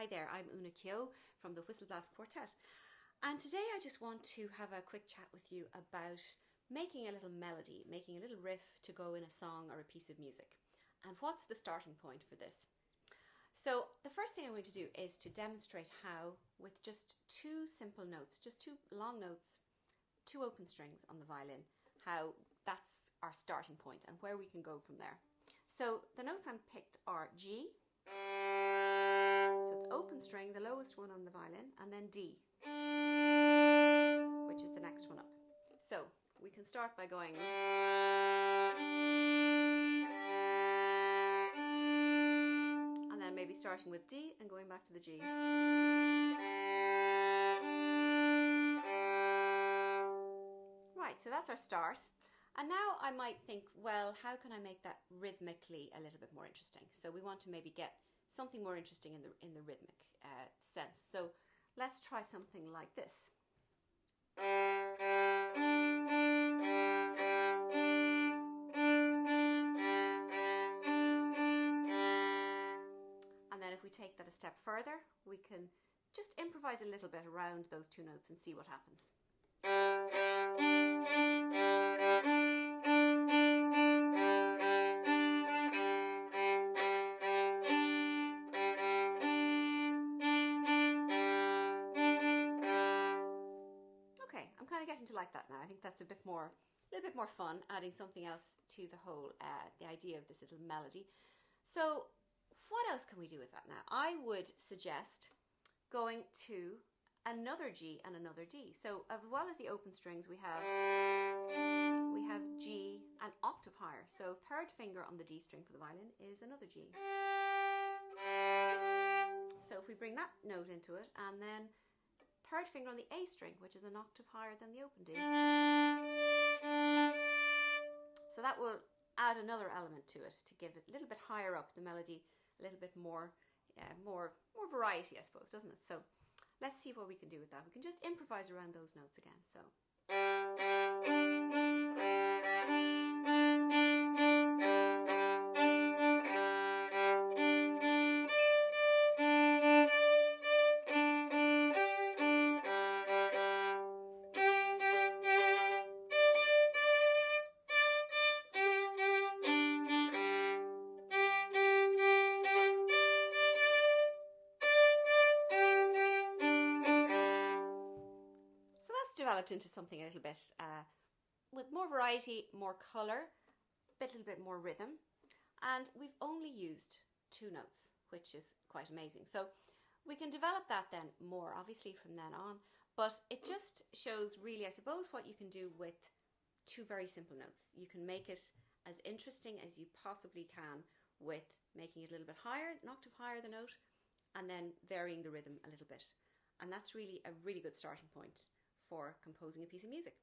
Hi there, I'm Oonagh from the Whistle Blast Quartet, and today I just want to have a quick chat with you about making a little melody, making a little riff to go in a song or a piece of music. And what's the starting point for this? So the first thing I'm going to do is to demonstrate how, with just two simple notes, just two long notes, two open strings on the violin, how that's our starting point and where we can go from there. So the notes I'm picked are G, so it's open string, the lowest one on the violin, and then D, which is the next one up. So we can start by going, and then maybe starting with D and going back to the G. Right, so that's our start. And now I might think, well, how can I make that rhythmically a little bit more interesting? So we want to maybe get something more interesting in the rhythmic sense. So let's try something like this. And then if we take that a step further, we can just improvise a little bit around those two notes and see what happens. Okay, I'm kind of getting to like that now. I think that's a little bit more fun, adding something else to the whole, the idea of this little melody. So what else can we do with that now? I would suggest going to another G and another D. So as well as the open strings, we have G an octave higher. So third finger on the D string for the violin is another G. So if we bring that note into it, and then third finger on the A string, which is an octave higher than the open D. So that will add another element to it to give it a little bit higher up the melody, a little bit more, more variety, I suppose, doesn't it? So let's see what we can do with that. We can just improvise around those notes again. So. So that's developed into something a little bit with more variety, more colour, a little bit more rhythm, and we've only used two notes, which is quite amazing. So we can develop that then more, obviously, from then on, but it just shows really, I suppose, what you can do with two very simple notes. You can make it as interesting as you possibly can with making it a little bit higher, an octave higher the note, and then varying the rhythm a little bit. And that's really a really good starting point for composing a piece of music.